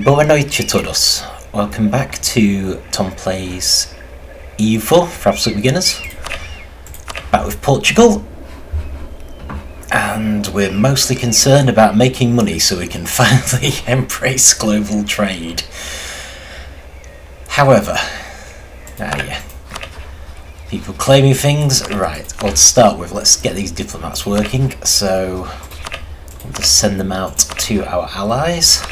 Boa noite a todos. Welcome back to Tom Plays EUIV for absolute beginners. Back with Portugal, and we're mostly concerned about making money so we can finally embrace global trade. However, people claiming things. Right, well, to start with, let's get these diplomats working. So we'll just send them out to our allies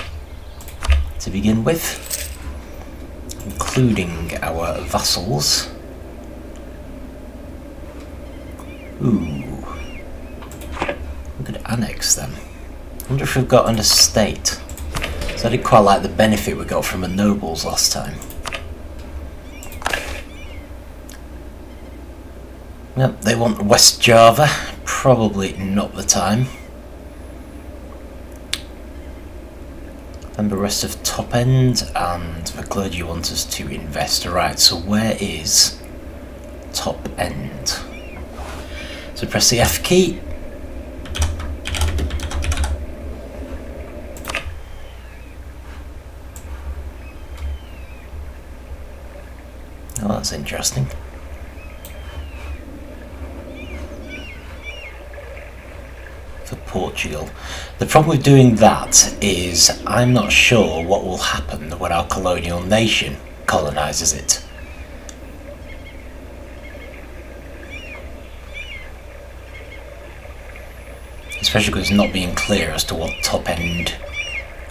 to begin with, including our vassals. Ooh, we could annex them. I wonder if we've got an estate. So I did quite like the benefit we got from the nobles last time. Yep, they want West Java. Probably not the time. And the rest of top end, and the clergy want us to invest. Right, so where is top end? So press the F key. Oh, that's interesting. For Portugal. The problem with doing that is I'm not sure what will happen when our colonial nation colonises it. Especially because it's not being clear as to what top end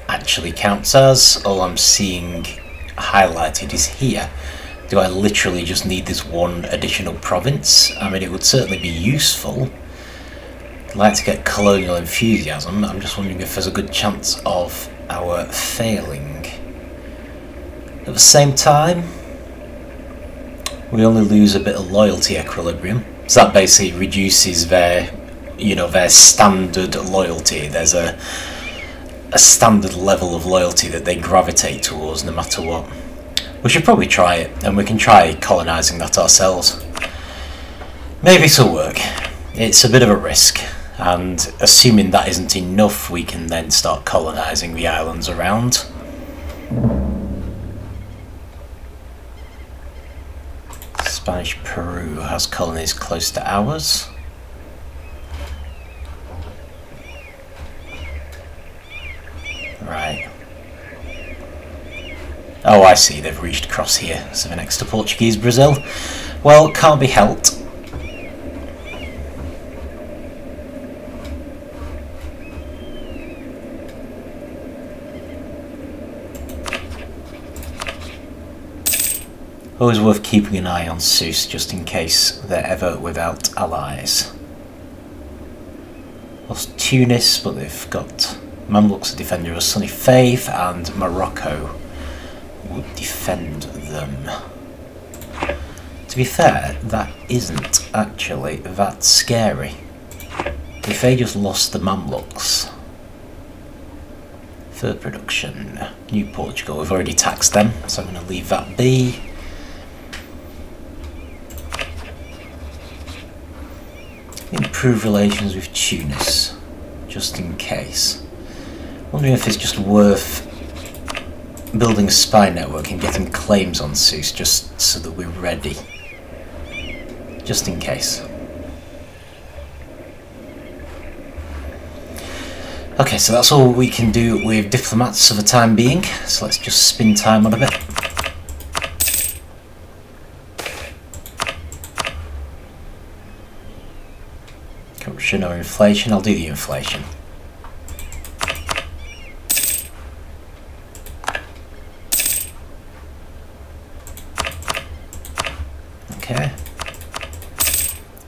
actually counts as. All I'm seeing highlighted is here. Do I literally just need this one additional province? I mean, it would certainly be useful. I'd like to get colonial enthusiasm. I'm just wondering if there's a good chance of our failing. At the same time, we only lose a bit of loyalty equilibrium. So that basically reduces their, their standard loyalty. There's a standard level of loyalty that they gravitate towards no matter what. We should probably try it, and we can try colonising that ourselves. Maybe it'll work. It's a bit of a risk. And assuming that isn't enough, we can then start colonising the islands around. Spanish Peru has colonies close to ours. Right. Oh, I see, they've reached across here, so they're next to Portuguese Brazil. Well, can't be helped. Always worth keeping an eye on Sousse, just in case they're ever without allies. Lost Tunis, but they've got Mamluks, a defender of Sunny Faith, and Morocco would defend them. To be fair, that isn't actually that scary. If they just lost the Mamluks. Fur production, New Portugal, we've already taxed them, so I'm going to leave that be. Improve relations with Tunis, just in case. Wondering if it's just worth building a spy network and getting claims on Sousse just so that we're ready. Just in case. Okay, so that's all we can do with diplomats for the time being, so let's just spin time on a bit. Corruption or inflation? I'll do the inflation. Okay.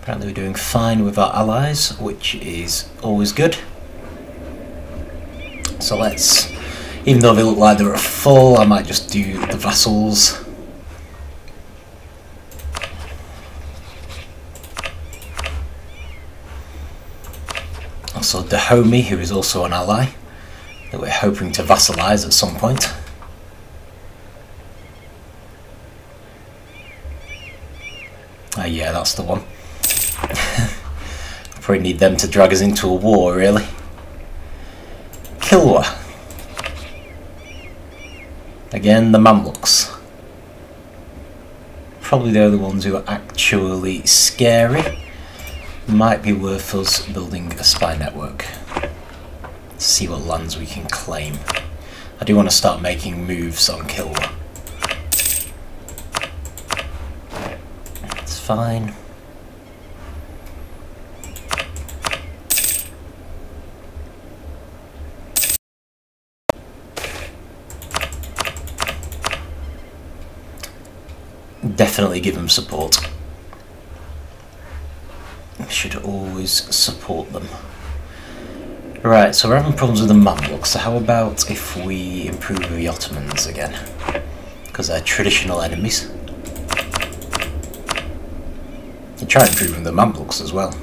Apparently we're doing fine with our allies, which is always good. So let's, even though they look like they're at full, I might just do the vassals. Also Dahomey, who is also an ally, that we're hoping to vassalise at some point. Oh yeah, that's the one. Probably need them to drag us into a war, really. Kilwa. Again, the Mamluks. Probably the only ones who are actually scary. Might be worth us building a spy network. See what lands we can claim. I do want to start making moves on Kilwa. It's fine. Definitely give them support. We should always support them. Right, so we're having problems with the Mamluks, so how about if we improve the Ottomans again? Because they're traditional enemies. And try improving the Mamluks as well.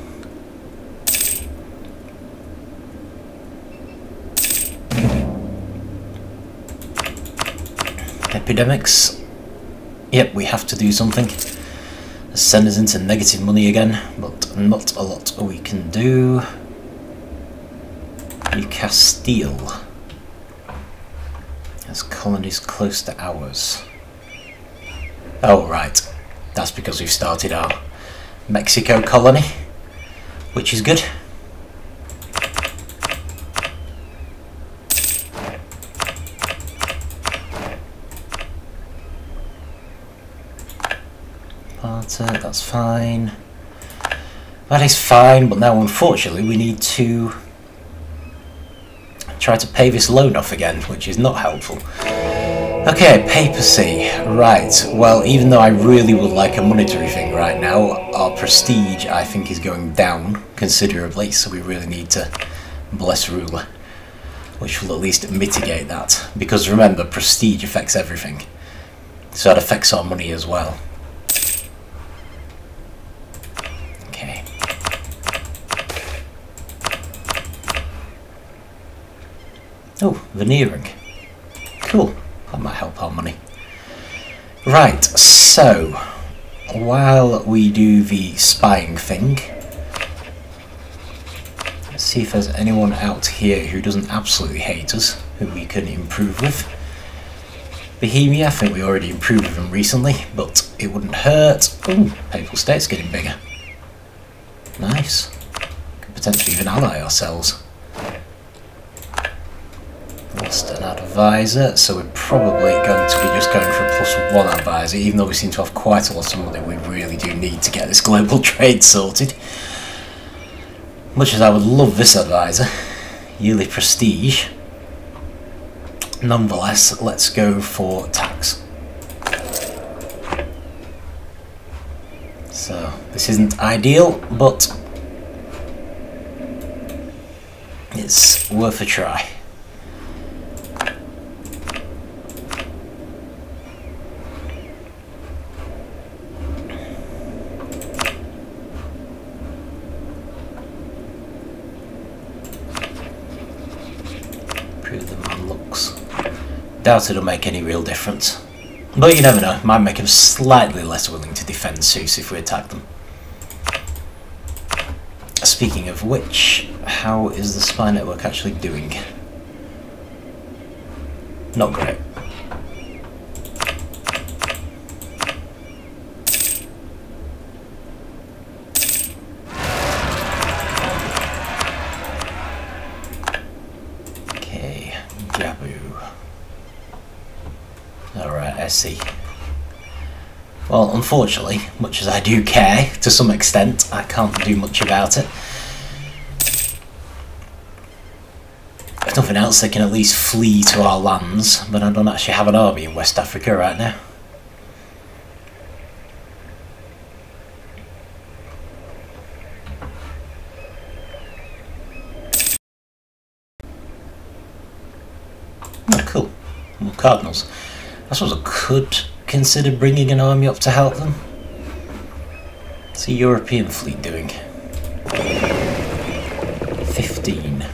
Epidemics. Yep, we have to do something. Send us into negative money again, but not a lot we can do. New Castile has colonies close to ours. Oh right, that's because we've started our Mexico colony, which is good. That's fine. That is fine, but now unfortunately we need to try to pay this loan off again, which is not helpful. Okay, papacy. Right, well, even though I really would like a monetary thing right now, our prestige, I think, is going down considerably, so we really need to bless ruler, which will at least mitigate that. Because remember, prestige affects everything, so it affects our money as well. Oh, veneering. Cool. That might help our money. Right, so while we do the spying thing, let's see if there's anyone out here who doesn't absolutely hate us, who we can improve with. Bohemia, I think we already improved with them recently, but it wouldn't hurt. Oh, Papal State's getting bigger. Nice. Could potentially even ally ourselves. Lost an advisor, so we're probably going to be just going for a +1 advisor, even though we seem to have quite a lot of money. We really do need to get this global trade sorted. Much as I would love this advisor, yearly prestige, nonetheless, let's go for tax. So, this isn't ideal, but it's worth a try. Doubt it'll make any real difference. But you never know, might make them slightly less willing to defend Sus if we attack them. Speaking of which, how is the spy network actually doing? Not great. Okay, Jabu. Alright, I see. Well, unfortunately, much as I do care, to some extent, I can't do much about it. If nothing else, they can at least flee to our lands, but I don't actually have an army in West Africa right now. Oh, cool. More cardinals. I suppose I could consider bringing an army up to help them. What's the European fleet doing? 15.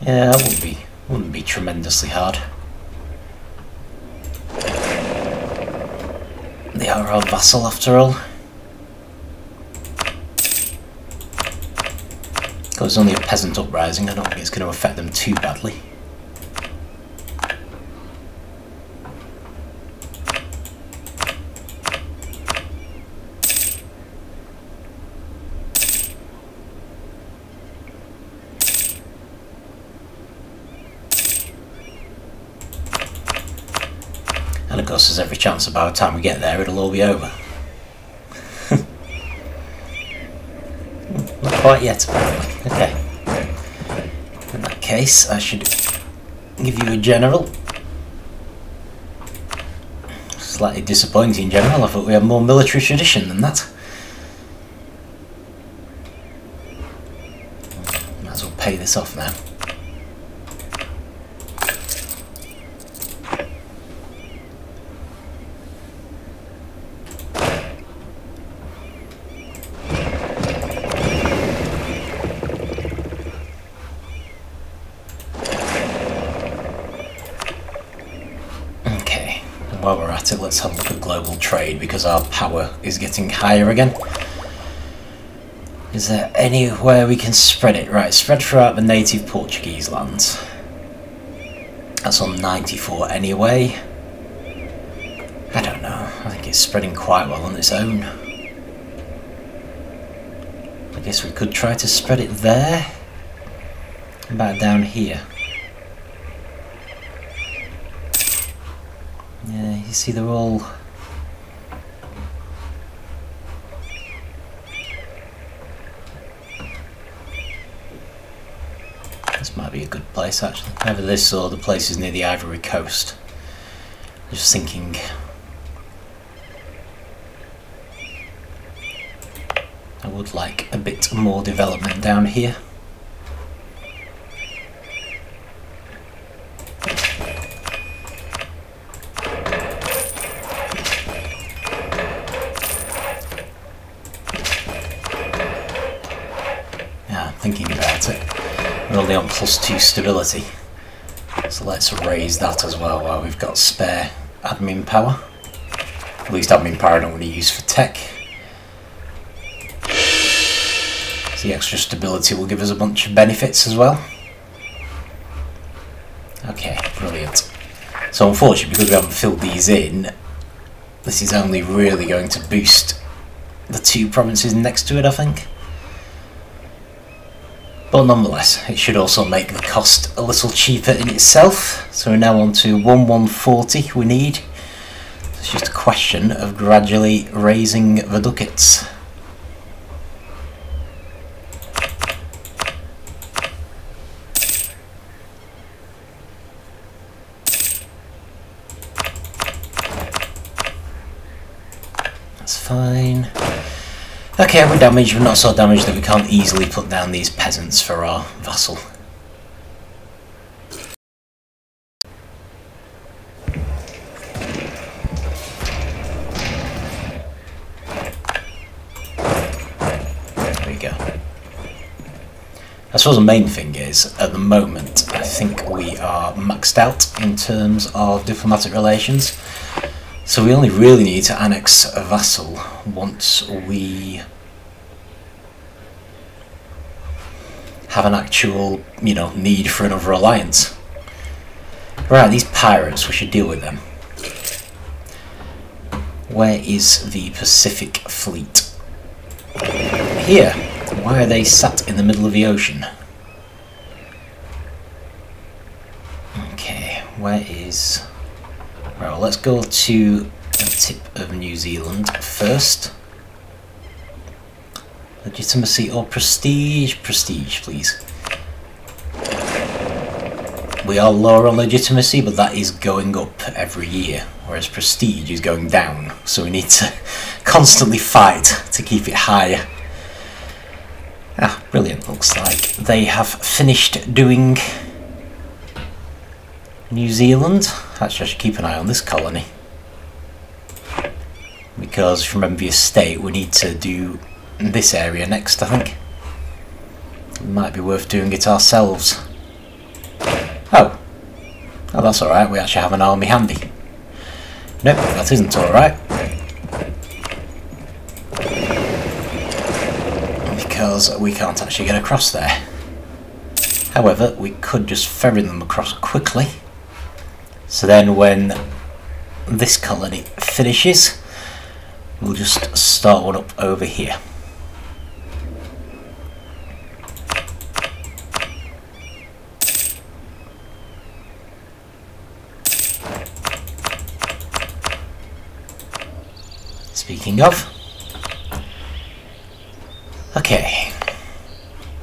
Yeah, that wouldn't be tremendously hard. They are our vassal after all. Because it's only a peasant uprising, I don't think it's going to affect them too badly. And of course there's every chance that by the time we get there it'll all be over. Not quite yet apparently. Okay. In that case I should give you a general. Slightly disappointing general, I thought we had more military tradition than that. Might as well pay this off now. While we're at it, let's have a look at global trade, because our power is getting higher again. Is there anywhere we can spread it? Right, spread throughout the native Portuguese lands. That's on 94 anyway. I don't know, I think it's spreading quite well on its own. I guess we could try to spread it there. About down here. Yeah, you see they're all... This might be a good place actually. Either this or the places near the Ivory Coast. Just thinking... I would like a bit more development down here. Thinking about it, we're only on +2 stability, so let's raise that as well while we've got spare admin power. At least admin power I don't want to use for tech. So the extra stability will give us a bunch of benefits as well. Okay, brilliant. So unfortunately, because we haven't filled these in, this is only really going to boost the 2 provinces next to it, I think. But nonetheless, it should also make the cost a little cheaper in itself. So we're now on to 1140 we need. It's just a question of gradually raising the ducats. That's fine. Okay, we're damaged, but not so damaged that we can't easily put down these peasants for our vassal. There we go. I suppose the main thing is, at the moment, I think we are maxed out in terms of diplomatic relations. So we only really need to annex a vassal once we have an actual, need for another alliance. Right, these pirates, we should deal with them. Where is the Pacific Fleet? Here. Why are they sat in the middle of the ocean? Okay, where is... Right, well, let's go to the tip of New Zealand first. Legitimacy or prestige? Prestige, please. We are lower on legitimacy, but that is going up every year, whereas prestige is going down, so we need to constantly fight to keep it higher. Ah, brilliant. Looks like they have finished doing New Zealand. Actually, I should keep an eye on this colony, because from Envious State we need to do this area next, I think. It might be worth doing it ourselves. Oh, that's alright, we actually have an army handy. Nope, that isn't alright. Because we can't actually get across there. However, we could just ferry them across quickly. So then when this colony finishes, we'll just start one up over here. Speaking of. Okay.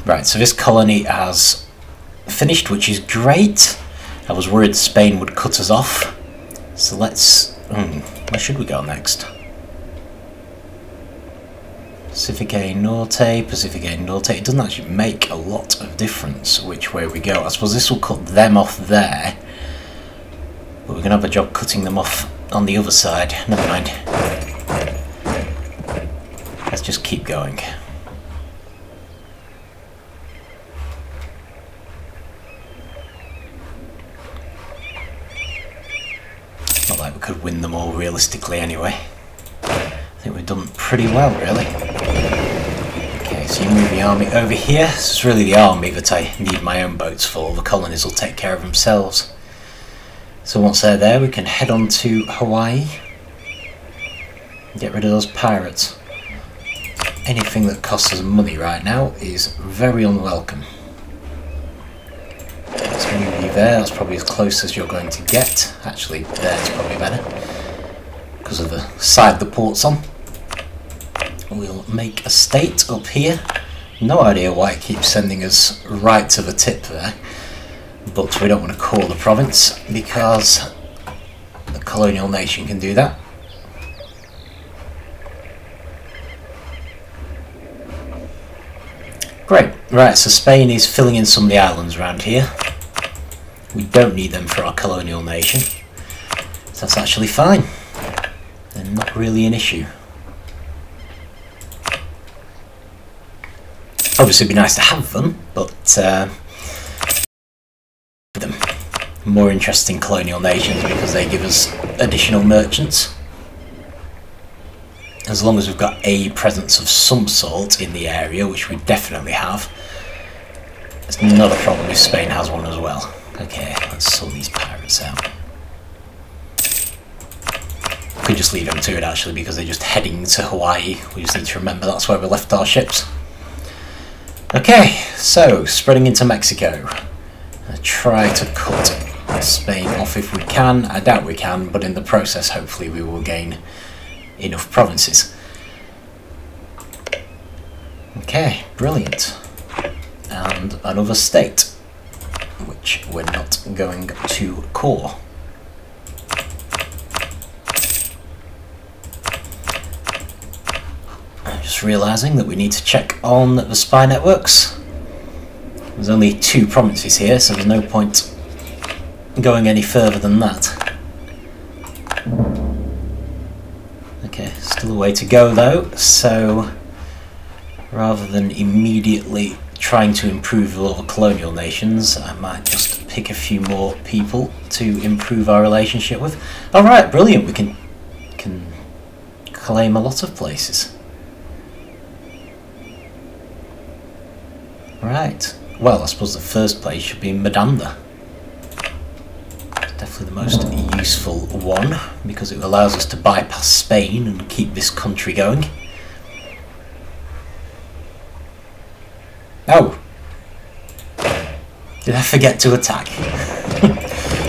Right, so this colony has finished, which is great. I was worried Spain would cut us off. So let's... where should we go next? Pacifique Norte, Pacifique Norte. It doesn't actually make a lot of difference which way we go. I suppose this will cut them off there. But we're going to have a job cutting them off on the other side. Never mind. Let's just keep going. Not like we could win them all realistically anyway. I think we've done pretty well, really. Okay, so you move the army over here. So it's really the army that I need my own boats for. The colonies will take care of themselves. So once they're there, we can head on to Hawaii. Get rid of those pirates. Anything that costs us money right now is very unwelcome. Let's move you there. That's probably as close as you're going to get. Actually, there's probably better because of the side the port's on. We'll make a state up here. No idea why it keeps sending us right to the tip there, but we don't want to call the province because the colonial nation can do that. Great. Right, so Spain is filling in some of the islands around here. We don't need them for our colonial nation. So that's actually fine. They're not really an issue. Obviously it'd be nice to have them, but them more interesting colonial nations because they give us additional merchants. As long as we've got a presence of some sort in the area, which we definitely have, it's not a problem if Spain has one as well. Okay, let's sort these pirates out. We could just leave them to it actually because they're just heading to Hawaii. We just need to remember that's where we left our ships. Okay, so spreading into Mexico. Try to cut Spain off if we can. I doubt we can, but in the process hopefully we will gain enough provinces. Okay, brilliant. And another state, which we're not going to core. I'm just realising that we need to check on the spy networks. There's only 2 provinces here, so there's no point going any further than that. Okay, still a way to go though, so rather than immediately trying to improve all the colonial nations, I might just pick a few more people to improve our relationship with. Alright, brilliant, we can claim a lot of places. Right, well I suppose the first place should be Miranda. Definitely the most useful one because it allows us to bypass Spain and keep this country going. Oh! Did I forget to attack?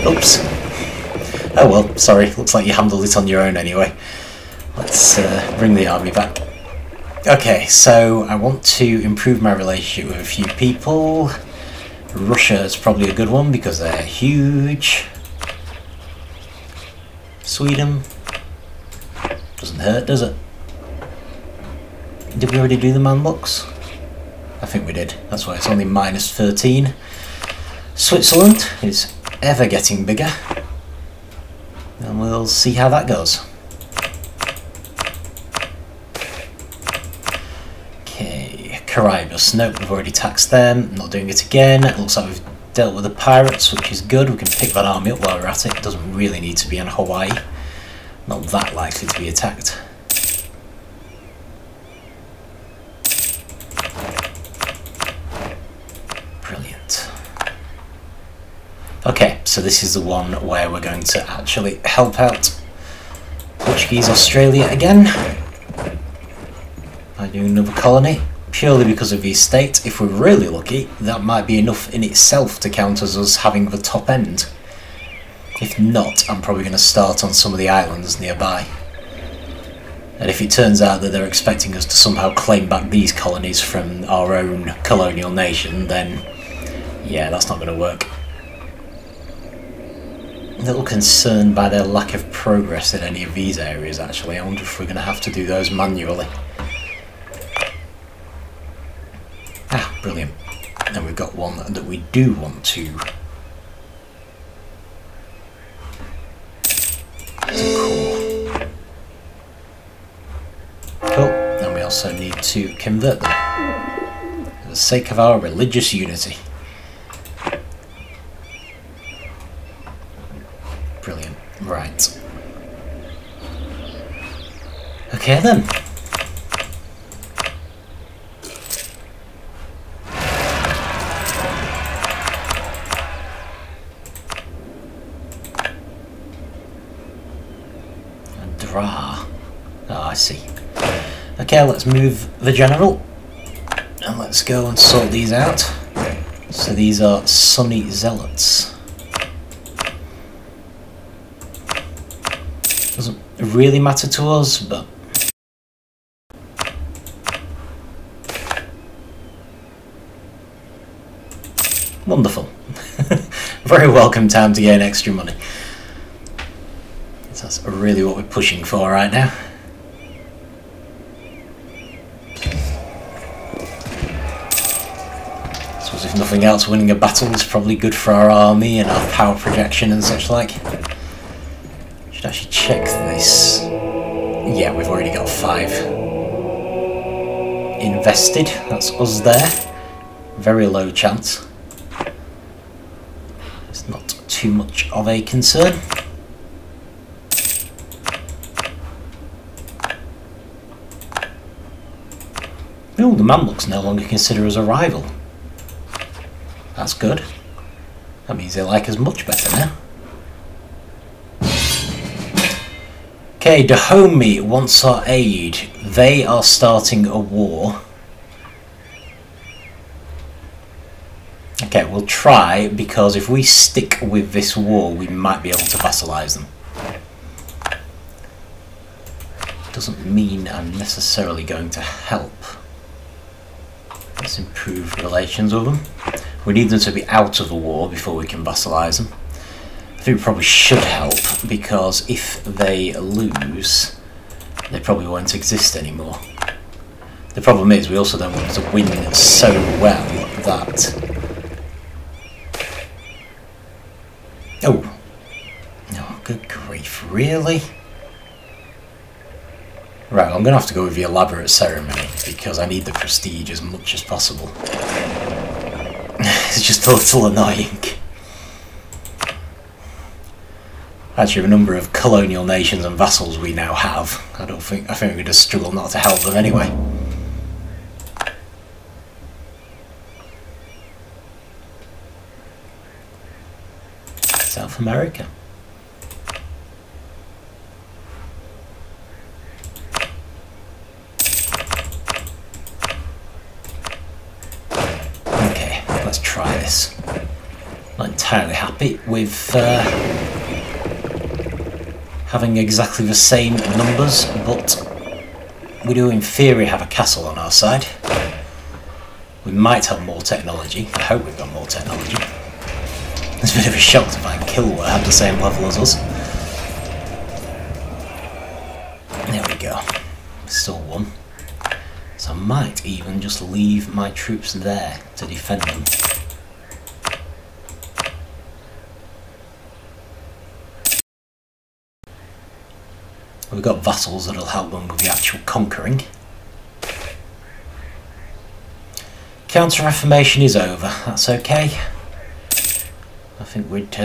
Oops. Oh well, sorry, looks like you handled it on your own anyway. Let's bring the army back. Okay, so I want to improve my relationship with a few people. Russia is probably a good one because they're huge. Sweden. Doesn't hurt, does it? Did we already do the man looks? I think we did. That's why it's only minus 13. Switzerland is ever getting bigger. And we'll see how that goes. Okay, Caribus. Nope, we've already taxed them. Not doing it again. It looks like we've dealt with the pirates, which is good. We can pick that army up while we're at it. It doesn't really need to be in Hawaii. Not that likely to be attacked. Brilliant. Okay, so this is the one where we're going to actually help out Portuguese Australia again by doing another colony. Purely because of the estate. If we're really lucky, that might be enough in itself to count as us having the top end. If not, I'm probably going to start on some of the islands nearby. And if it turns out that they're expecting us to somehow claim back these colonies from our own colonial nation, then yeah, that's not going to work. A little concerned by their lack of progress in any of these areas, actually. I wonder if we're going to have to do those manually. Ah, brilliant. And we've got one that we do want to. Cool. And we also need to convert them for the sake of our religious unity. Brilliant. Right. Okay then. I see. Okay, let's move the general and let's go and sort these out. So these are Sunni Zealots. Doesn't really matter to us, but wonderful. Very welcome time to gain extra money. That's really what we're pushing for right now. I suppose if nothing else, winning a battle is probably good for our army and our power projection and such like. Should actually check this. Yeah, we've already got 5 invested. That's us there. Very low chance. It's not too much of a concern. Oh, the Mamluks no longer consider us a rival. That's good. That means they like us much better now. Okay, Dahomey wants our aid. They are starting a war. Okay, we'll try, because if we stick with this war, we might be able to vassalize them. Doesn't mean I'm necessarily going to help. Let's improve relations with them. We need them to be out of the war before we can vassalize them. I think we probably should help, because if they lose, they probably won't exist anymore. The problem is we also don't want to win so well that... Oh! Oh, good grief, really? Right, I'm going to have to go with the elaborate ceremony, because I need the prestige as much as possible. It's just a little annoying. Actually, the number of colonial nations and vassals we now have, I think we're going to struggle not to help them anyway. South America. Okay, let's try this. Not entirely happy with having exactly the same numbers, but we do in theory have a castle on our side. We might have more technology. I hope we've got more technology. It's a bit of a shock to find Kilwa have the same level as us. There we go. Still one. So I might even just leave my troops there to defend them. We've got vassals that'll help them with the actual conquering. Counter-Reformation is over, that's okay. I think we'd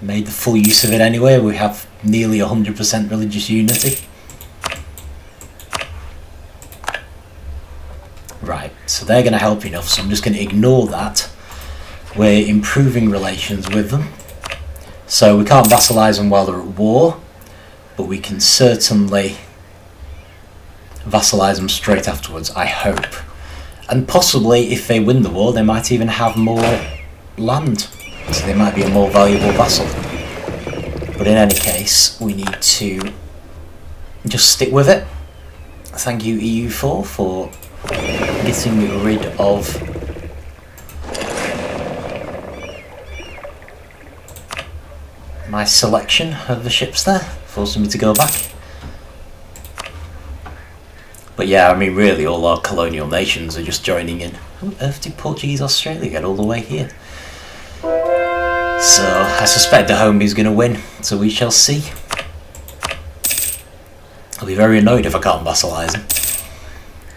made the full use of it anyway. We have nearly 100% religious unity. Right, so they're going to help enough, so I'm just going to ignore that. We're improving relations with them. So we can't vassalize them while they're at war, but we can certainly vassalize them straight afterwards, I hope. And possibly, if they win the war, they might even have more land. So they might be a more valuable vassal. But in any case, we need to just stick with it. Thank you EU4 for getting rid of my selection of the ships there, forcing me to go back. But yeah, I mean really all our colonial nations are just joining in. How on earth did Portuguese Australia get all the way here? So I suspect Dahomey's going to win, so we shall see. I'll be very annoyed if I can't vassalise him.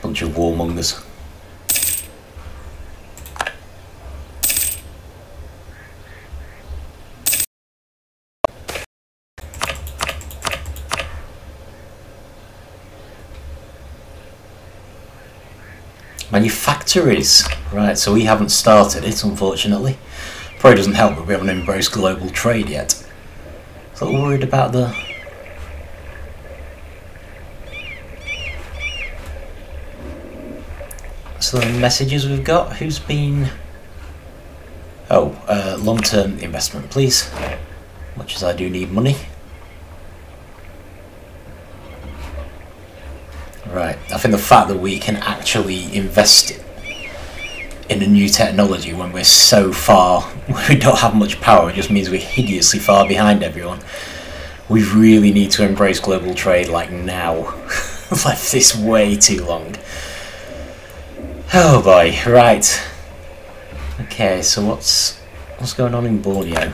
Bunch of warmongers. Manufactories. Right, so we haven't started it, unfortunately. Probably doesn't help that we haven't embraced global trade yet. So I'm worried about the... So the messages we've got, who's been... Oh, long-term investment, please. Much as I do need money. Right, I think the fact that we can actually invest in a new technology when we're so far, we don't have much power, it just means we're hideously far behind everyone. We really need to embrace global trade like now. Left this way too long. Oh boy, right. Okay, so what's going on in Borneo?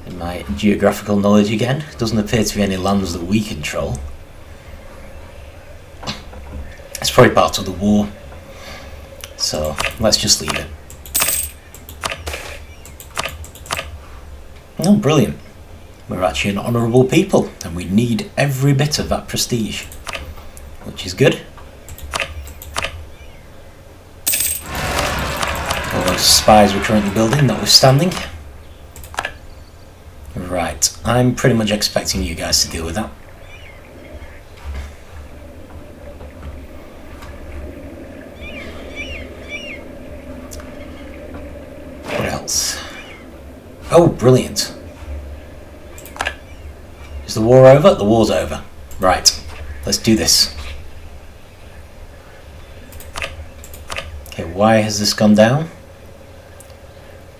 In my geographical knowledge again, doesn't appear to be any lands that we control. It's probably part of the war, so let's just leave it. Oh, brilliant. We're actually an honourable people, and we need every bit of that prestige, which is good. All those spies we're currently building, notwithstanding. Right, I'm pretty much expecting you guys to deal with that. Oh, brilliant. Is the war over? The war's over. Right, let's do this. Okay, why has this gone down?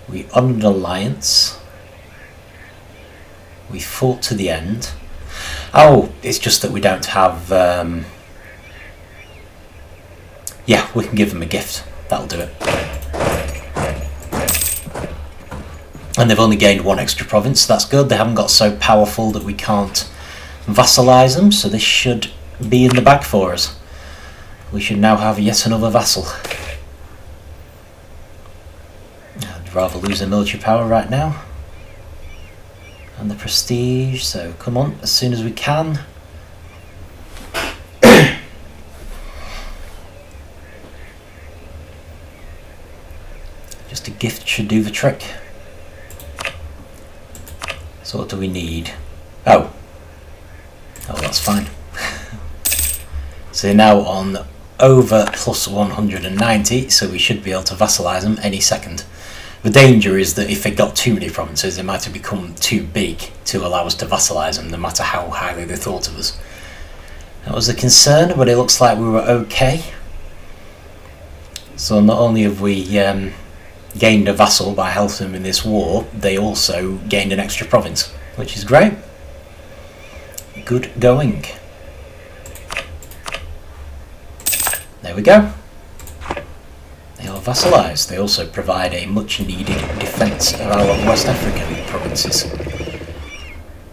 We honoured an alliance. We fought to the end. Oh, it's just that we don't have... Yeah, we can give them a gift. That'll do it. And they've only gained one extra province, so that's good. They haven't got so powerful that we can't vassalise them, so this should be in the bag for us. We should now have yet another vassal. I'd rather lose the military power right now. And the prestige, so come on, as soon as we can. Just a gift should do the trick. So what do we need? Oh, that's fine. So they're now on over plus 190, so we should be able to vassalise them any second. The danger is that if they got too many provinces, they might have become too big to allow us to vassalise them, no matter how highly they thought of us. That was a concern, but it looks like we were okay. So not only have we gained a vassal by helping them in this war, they also gained an extra province, which is great. Good going. There we go. They are vassalised. They also provide a much needed defence of our West African provinces,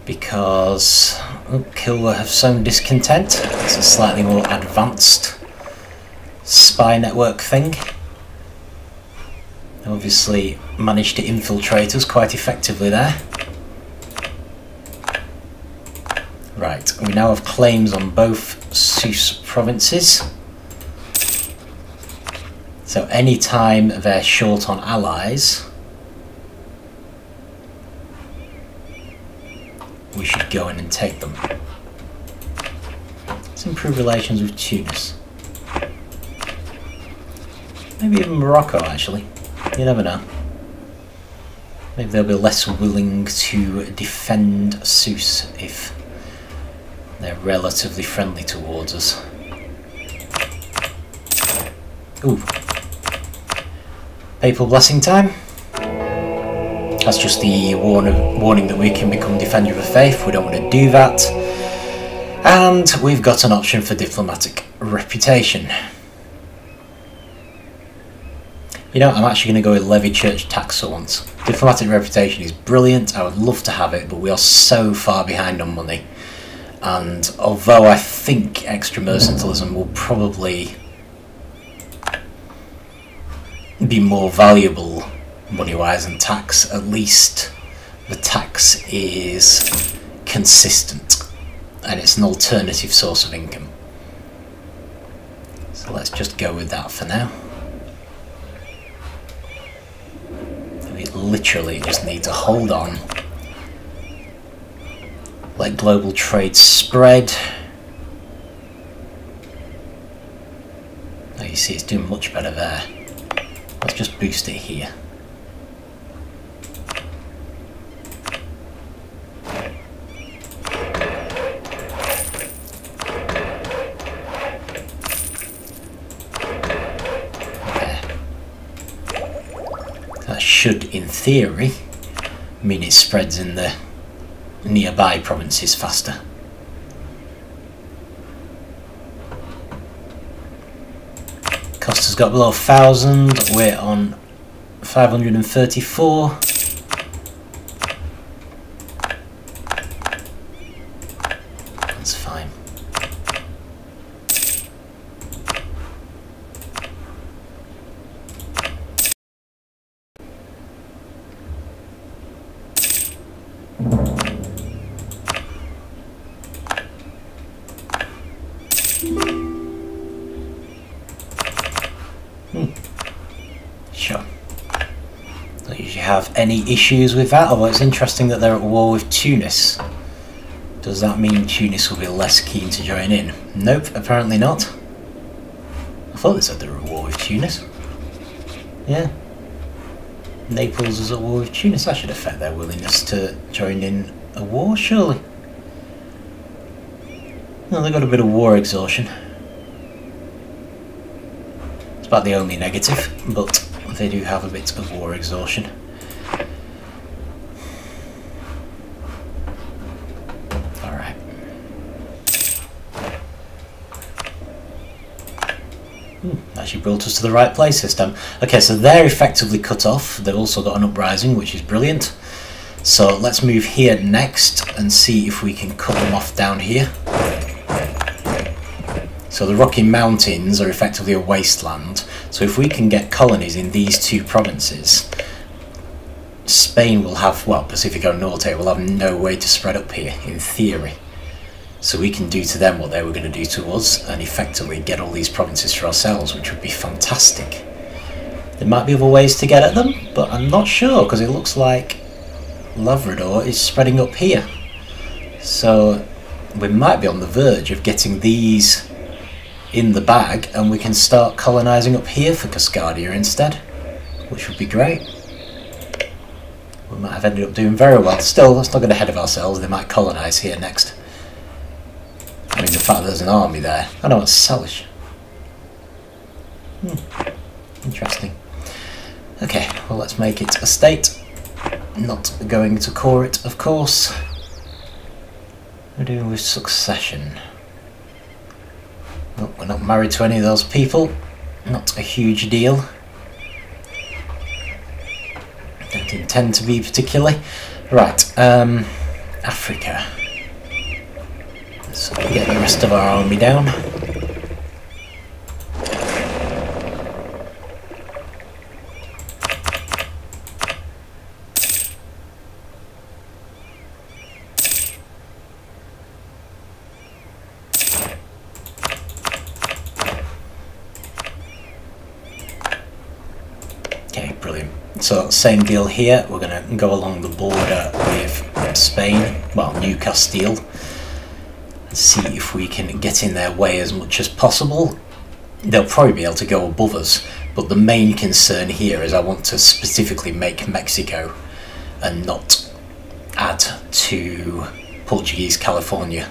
because Kilwa have sown discontent. It's a slightly more advanced spy network thing. Obviously managed to infiltrate us quite effectively there. Right, we now have claims on both Sus provinces. So any time they're short on allies, we should go in and take them. Let's improve relations with Tunis. Maybe even Morocco, actually. You never know. Maybe they'll be less willing to defend Sus if They're relatively friendly towards us. Ooh. Papal blessing time. That's just the warning that we can become Defender of the Faith. We don't want to do that. And we've got an option for diplomatic reputation. You know, I'm actually going to go with levy church tax for once. Diplomatic reputation is brilliant. I would love to have it, but we are so far behind on money. And although I think extra mercantilism will probably be more valuable money-wise than tax, at least the tax is consistent and it's an alternative source of income. So let's just go with that for now. We literally just need to hold on, let global trade spread. Now you see it's doing much better there. Let's just boost it here. That should, in theory, mean it spreads in the nearby provinces faster. Cost has got below 1,000, we're on 534. That's fine. Sure. Don't usually have any issues with that, although it's interesting that they're at war with Tunis. Does that mean Tunis will be less keen to join in? Nope, apparently not. I thought they said they were at war with Tunis. Yeah. Naples is at war with Tunis. That should affect their willingness to join in a war, surely. No, they've got a bit of war exhaustion. It's about the only negative, but they do have a bit of war exhaustion. Alright. Actually brought us to the right place this time. Okay, so they're effectively cut off. They've also got an uprising, which is brilliant. So let's move here next and see if we can cut them off down here. So the Rocky Mountains are effectively a wasteland, so if we can get colonies in these two provinces, Spain will have, well, Pacifico Norte will have no way to spread up here, in theory. So we can do to them what they were going to do to us, and effectively get all these provinces for ourselves, which would be fantastic. There might be other ways to get at them, but I'm not sure, because it looks like Labrador is spreading up here. So we might be on the verge of getting these in the bag, and we can start colonising up here for Cascadia instead, which would be great. We might have ended up doing very well. Still, let's not get ahead of ourselves. They might colonise here next. I mean, the fact that there's an army there. I know it's Salish. Interesting. Okay, well, let's make it a state. Not going to core it, of course. We're doing with succession. Oh, we're not married to any of those people. Not a huge deal. Don't intend to be particularly. Right, Africa. Let's get the rest of our army down. So same deal here, we're going to go along the border with Spain, well, New Castile, and see if we can get in their way as much as possible. They'll probably be able to go above us, but the main concern here is I want to specifically make Mexico and not add to Portuguese California.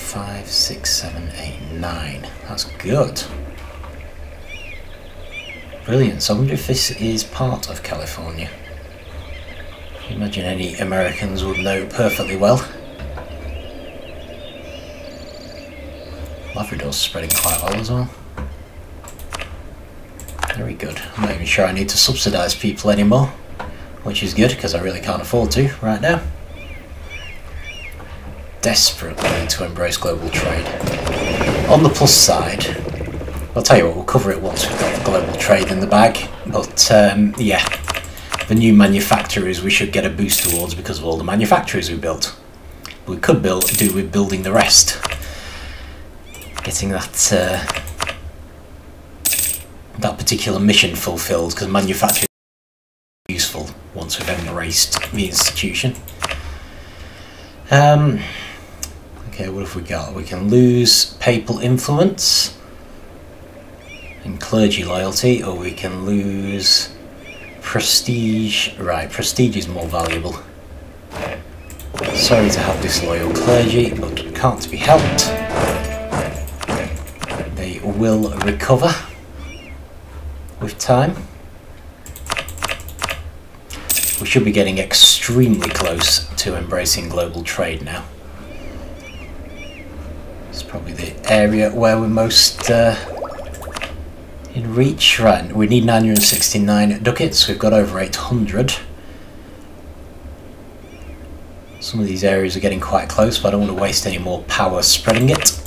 5, 6, 7, 8, 9. That's good. Brilliant. So I wonder if this is part of California. Imagine any Americans would know perfectly well. Labrador's spreading quite well as well. Very good. I'm not even sure I need to subsidise people anymore, which is good because I really can't afford to right now. Desperately need to embrace global trade. On the plus side, I'll tell you what, we'll cover it once we've got the global trade in the bag, but yeah, the new manufacturers we should get a boost towards because of all the manufacturers we built. We could do with building the rest. Getting that that particular mission fulfilled, because manufacturing is useful once we've embraced the institution. Okay, what have we got? We can lose papal influence and clergy loyalty, or we can lose prestige. Right, prestige is more valuable. Sorry to have disloyal clergy, but can't be helped. They will recover with time. We should be getting extremely close to embracing global trade now. It's probably the area where we're most in reach. Right, we need 969 ducats. We've got over 800. Some of these areas are getting quite close, but I don't want to waste any more power spreading it.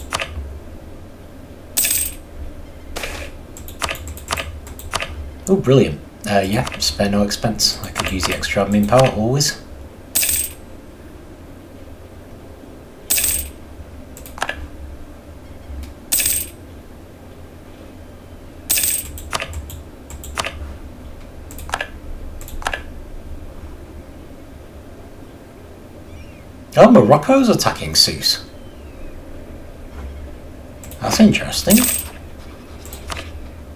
Oh, brilliant. Yeah, spare no expense. I could use the extra admin power, always. Oh, Morocco's attacking Sousse. That's interesting.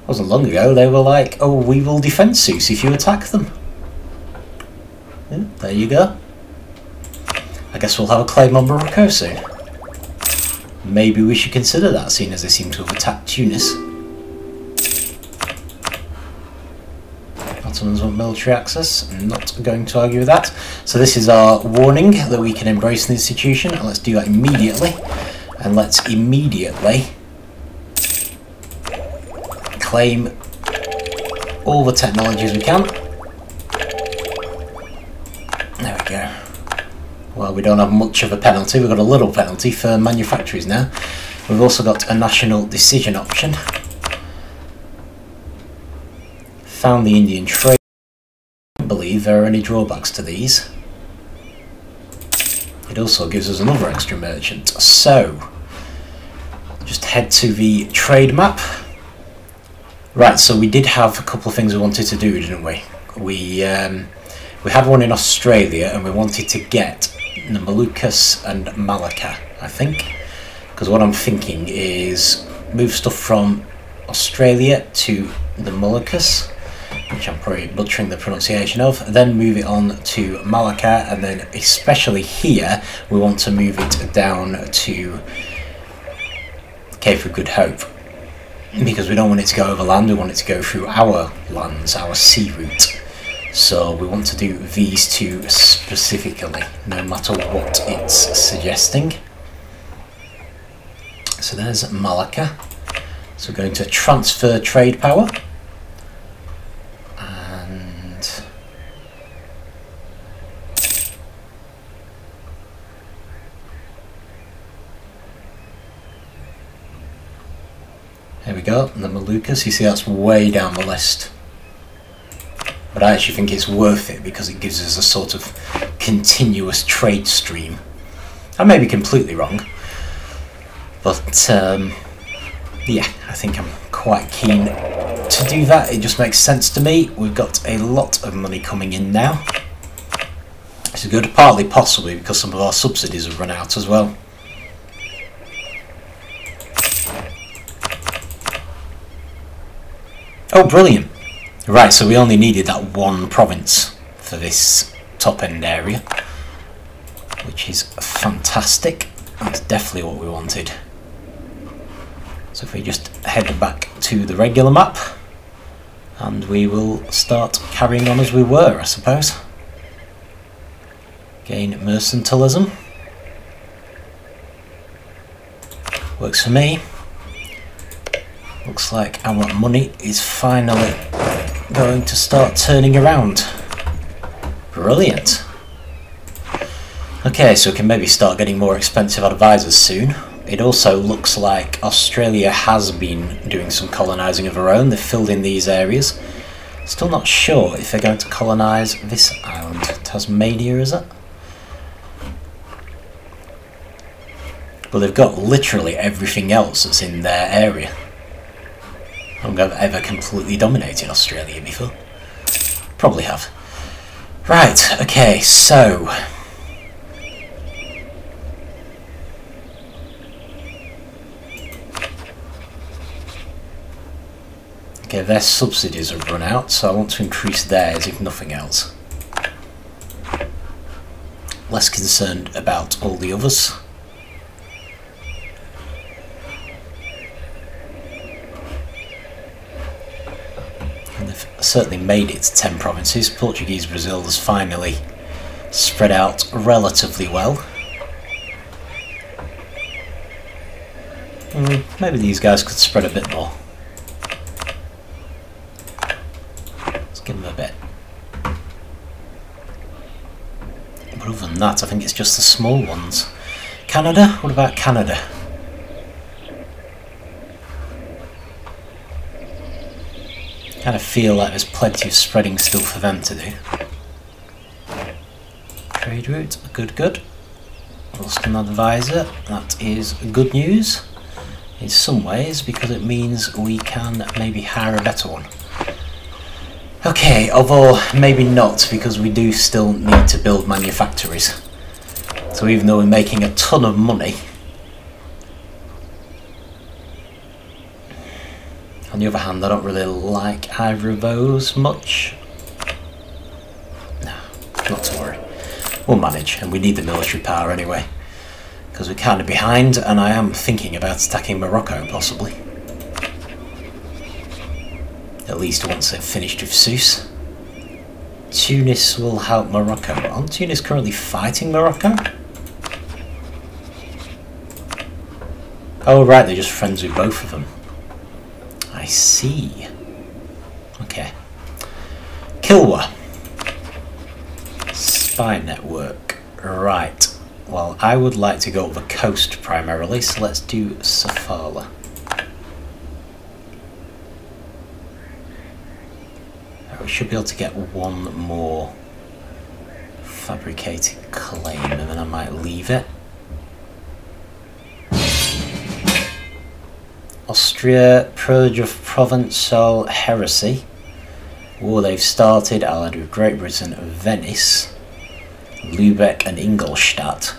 Wasn't long ago they were like, oh, we will defend Sousse if you attack them. Yeah, there you go. I guess we'll have a claim on Morocco soon. Maybe we should consider that, seeing as they seem to have attacked Tunis. Ottomans want military access. I'm not going to argue with that. So this is our warning that we can embrace the institution, and let's do that immediately. And let's immediately claim all the technologies we can. There we go. Well, we don't have much of a penalty. We've got a little penalty for manufacturers now. We've also got a national decision option. Found the Indian trade. I don't believe there are any drawbacks to these. It also gives us another extra merchant. So, just head to the trade map. Right, so we did have a couple of things we wanted to do, didn't we? We had one in Australia, and we wanted to get the Moluccas and Malacca, I think. Because what I'm thinking is move stuff from Australia to the Moluccas, which I'm probably butchering the pronunciation of, then move it on to Malacca, and then especially here, we want to move it down to Cape of Good Hope. Because we don't want it to go over land, we want it to go through our lands, our sea route. So we want to do these two specifically, no matter what it's suggesting. So there's Malacca. So we're going to transfer trade power. And there we go, the Moluccas. You see that's way down the list. But I actually think it's worth it because it gives us a sort of continuous trade stream. I may be completely wrong, but yeah, I think I'm quite keen to do that. It just makes sense to me. We've got a lot of money coming in now. This is good, partly possibly because some of our subsidies have run out as well. Oh, brilliant. Right, so we only needed that one province for this top end area, which is fantastic. That's definitely what we wanted. So if we just head back to the regular map, and we will start carrying on as we were, I suppose. Gain mercantilism. Works for me. Looks like our money is finally going to start turning around. Brilliant. Okay, so we can maybe start getting more expensive advisors soon. It also looks like Australia has been doing some colonising of her own. They've filled in these areas. Still not sure if they're going to colonise this island. Tasmania, is it? But they've got literally everything else that's in their area. I don't think I've ever completely dominated Australia before. Probably have. Right, okay, so... Okay, their subsidies have run out, so I want to increase theirs if nothing else. Less concerned about all the others. And they've certainly made it to 10 provinces. Portuguese Brazil has finally spread out relatively well. Maybe these guys could spread a bit more. Give them a bit. But other than that, I think it's just the small ones. Canada? What about Canada? Kind of feel like there's plenty of spreading still for them to do. Trade route, good. Lost an advisor, that is good news. In some ways, because it means we can maybe hire a better one. Okay, although maybe not, because we do still need to build manufactories. So even though we're making a ton of money, on the other hand, I don't really like either of those much. No, not to worry. We'll manage, and we need the military power anyway, because we're kind of behind, and I am thinking about attacking Morocco, possibly. At least once they've finished with Sousse. Tunis will help Morocco. Aren't Tunis currently fighting Morocco? Oh right, they're just friends with both of them. I see. Okay. Kilwa. Spy network. Right. Well, I would like to go up the coast primarily, so let's do Sofala. We should be able to get one more fabricated claim, and then I might leave it. Austria, purge of provincial heresy. War they've started, allied with Great Britain, Venice, Lubeck and Ingolstadt.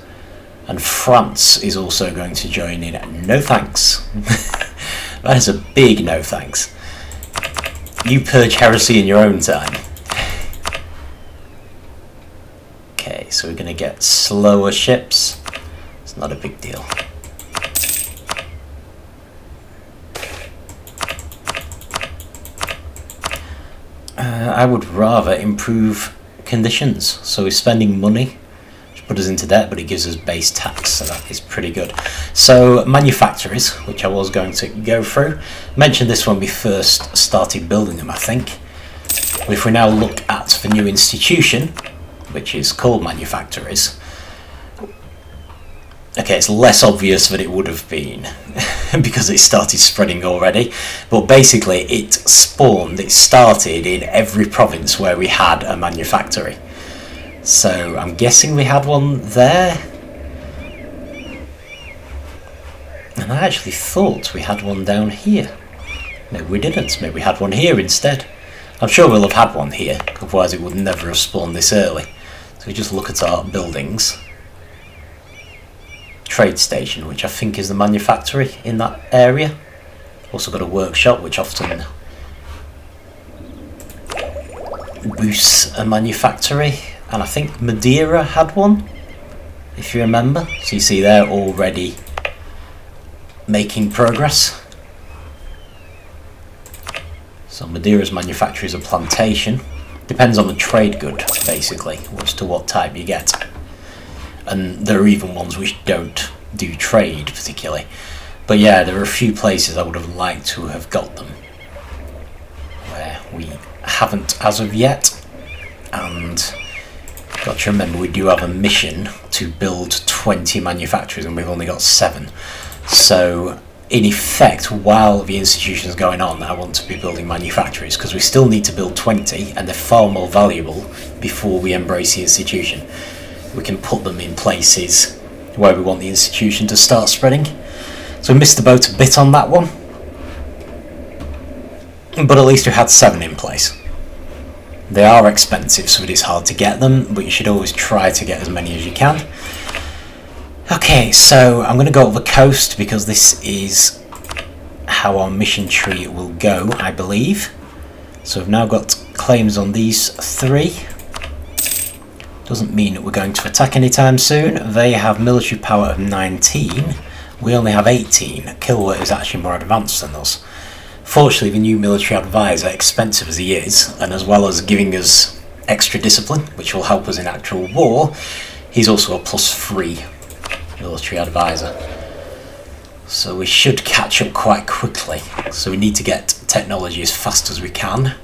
And France is also going to join in. No thanks. That is a big no thanks. You purge heresy in your own time. Okay, so we're going to get slower ships. It's not a big deal. I would rather improve conditions. So we're spending money, which put us into debt, but it gives us base tax, so that is pretty good. So manufactories, which I was going to go through. Mentioned this when we first started building them, I think. But if we now look at the new institution, which is called Manufactories, okay, it's less obvious than it would have been because it started spreading already, but basically it started in every province where we had a manufactory. So I'm guessing we had one there, and I actually thought we had one down here. Maybe we didn't, maybe we had one here instead. I'm sure we'll have had one here, otherwise it would never have spawned this early. So we just look at our buildings. Trade station, which I think is the manufactory in that area. Also got a workshop, which often boosts a manufactory. And I think Madeira had one. if you remember. So you see they're already making progress. So Madeira's manufacture is a plantation. Depends on the trade good, basically, as to what type you get. And there are even ones which don't do trade particularly. But yeah, there are a few places I would have liked to have got them where we haven't as of yet. And got to remember, we do have a mission to build 20 manufacturers and we've only got 7. So in effect, while the institution's going on, I want to be building manufacturers because we still need to build 20 and they're far more valuable before we embrace the institution. We can put them in places where we want the institution to start spreading. So we missed the boat a bit on that one, but at least we had 7 in place. They are expensive, so it is hard to get them, but you should always try to get as many as you can. Okay, so I'm going to go up the coast because this is how our mission tree will go, I believe. So we've now got claims on these 3. Doesn't mean that we're going to attack anytime soon. They have military power of 19. We only have 18. Kilwa is actually more advanced than us. Fortunately, the new military advisor, expensive as he is, and as well as giving us extra discipline, which will help us in actual war, he's also a +3 military advisor. So we should catch up quite quickly. So we need to get technology as fast as we can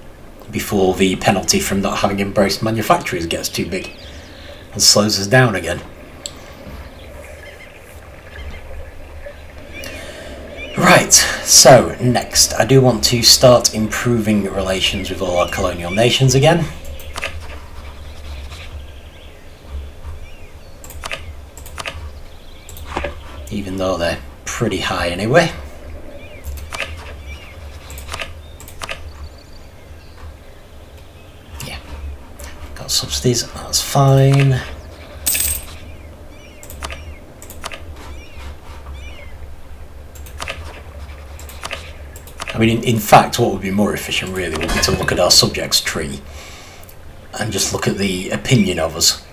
before the penalty from not having embraced manufacturers gets too big and slows us down again. Right, so next, I do want to start improving relations with all our colonial nations again. Even though they're pretty high anyway. Yeah, got subsidies, that's fine. I mean, in fact, what would be more efficient really would be to look at our subjects tree and just look at the opinion of us.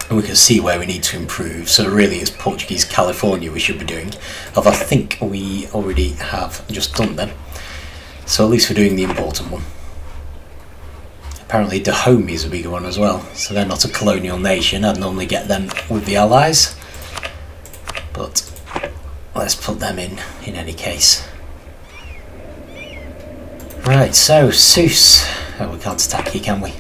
And we can see where we need to improve. So really it's Portuguese California we should be doing. Although I think we already have just done them. So at least we're doing the important one. Apparently Dahomey is a bigger one as well. So they're not a colonial nation. I'd normally get them with the Allies. But let's put them in any case. Right, so Seuss. Oh, we can't attack you, can we?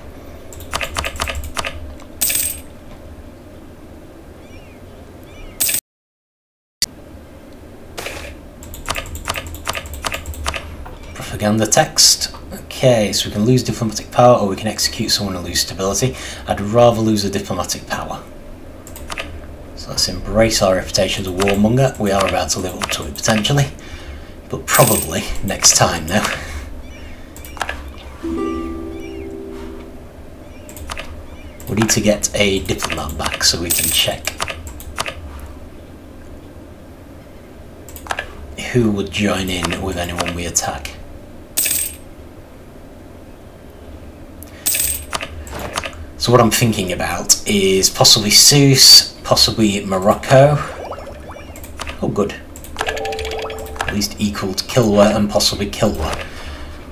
Propaganda text. Okay, so we can lose diplomatic power or we can execute someone and lose stability. I'd rather lose the diplomatic power. So let's embrace our reputation as a warmonger. We are about to live up to it potentially, but probably next time now. We need to get a diplomat back so we can check who would join in with anyone we attack. So what I'm thinking about is possibly Seuss, possibly Morocco. Oh good. At least equal to Kilwa and possibly Kilwa.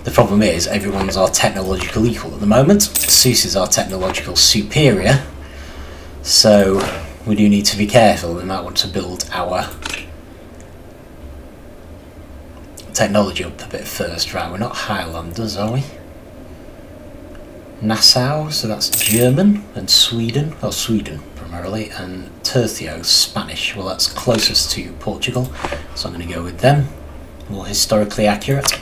The problem is everyone's our technological equal at the moment. Seuss is our technological superior. So we do need to be careful. We might want to build our technology up a bit first. Right, we're not Highlanders, are we? Nassau, so that's German, and Sweden, well Sweden primarily, and Tercio, Spanish. Well, that's closest to Portugal, so I'm going to go with them. More historically accurate.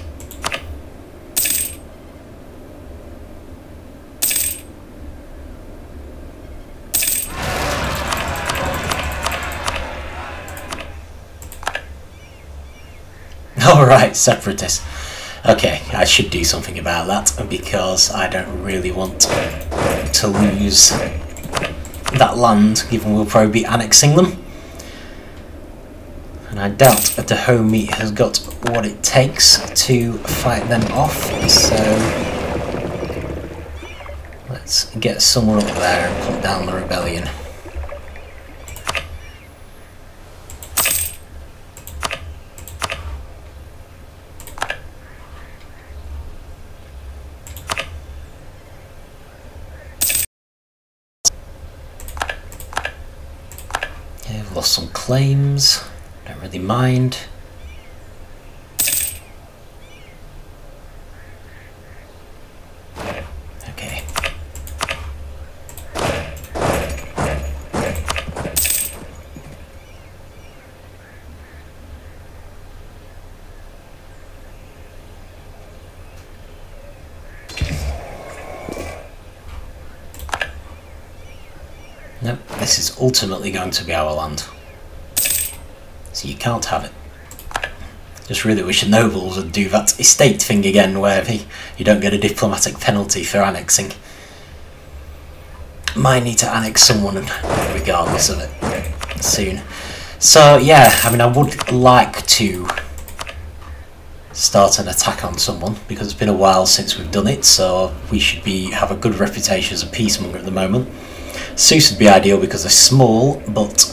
Alright, separatists. Okay, I should do something about that because I don't really want to lose that land, given we'll probably be annexing them. And I doubt that Dahomey has got what it takes to fight them off, so let's get someone up there and put down the rebellion. lost some claims, don't really mind. Okay. Nope, this is ultimately going to be our land. So you can't have it. Just really wish the nobles would do that estate thing again where you don't get a diplomatic penalty for annexing. Might need to annex someone regardless of it soon. So yeah, I mean I would like to start an attack on someone because it's been a while since we've done it, so we should have a good reputation as a peacemonger at the moment. Sousse would be ideal because they're small, but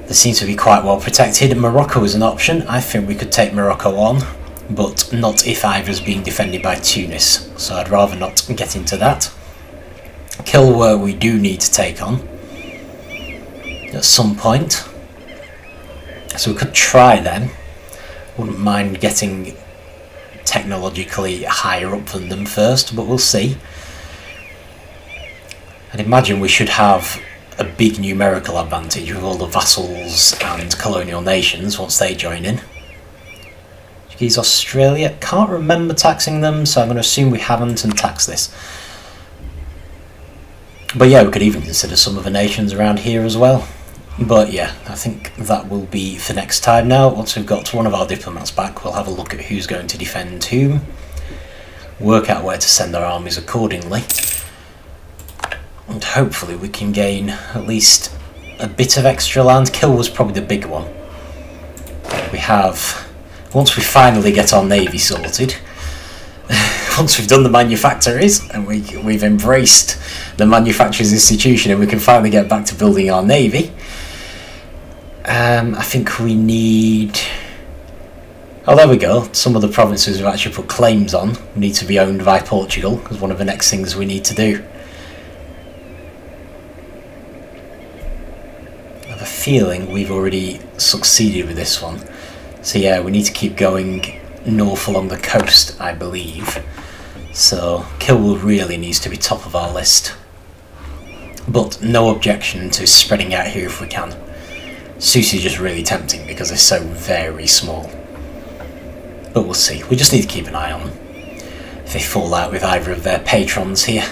they seem to be quite well protected. Morocco is an option. I think we could take Morocco on, but not if either is being defended by Tunis. So I'd rather not get into that. Kilwa we do need to take on at some point. So we could try them. Wouldn't mind getting technologically higher up than them first, but we'll see. I'd imagine we should have a big numerical advantage with all the vassals and colonial nations once they join in. Portuguese Australia, can't remember taxing them, so I'm going to assume we haven't and tax this. But yeah, we could even consider some other nations around here as well. But yeah, I think that will be for next time now. Once we've got one of our diplomats back, we'll have a look at who's going to defend whom, work out where to send our armies accordingly. And hopefully we can gain at least a bit of extra land. Kill was probably the big one. We have, once we finally get our navy sorted, once we've done the manufactories and we've embraced the Manufactories Institution and we can finally get back to building our navy, I think we need... Oh, there we go. Some of the provinces we've actually put claims on need to be owned by Portugal, as one of the next things we need to do. I have a feeling we've already succeeded with this one. So yeah, we need to keep going north along the coast, I believe. So Kilwood really needs to be top of our list. But no objection to spreading out here if we can. Sousse is just really tempting because they're so very small. But we'll see. We just need to keep an eye on them. If they fall out with either of their patrons here.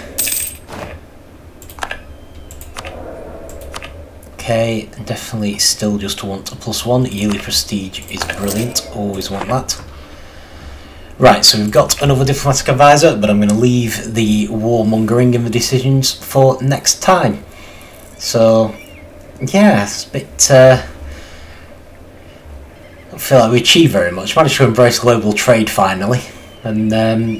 Okay, definitely still just want a +1. Yearly prestige is brilliant. Always want that. Right, so we've got another diplomatic advisor, but I'm going to leave the warmongering and the decisions for next time. So, yeah, it's a bit... I don't feel like we achieved very much. Managed to embrace global trade finally, and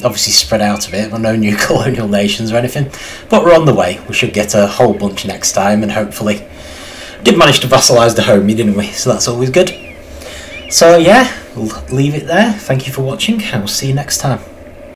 obviously spread out a bit, but no new colonial nations or anything. But we're on the way. We should get a whole bunch next time, and hopefully... Did manage to vassalize Dahomey, didn't we? So that's always good. So yeah, we'll leave it there. Thank you for watching, and we'll see you next time.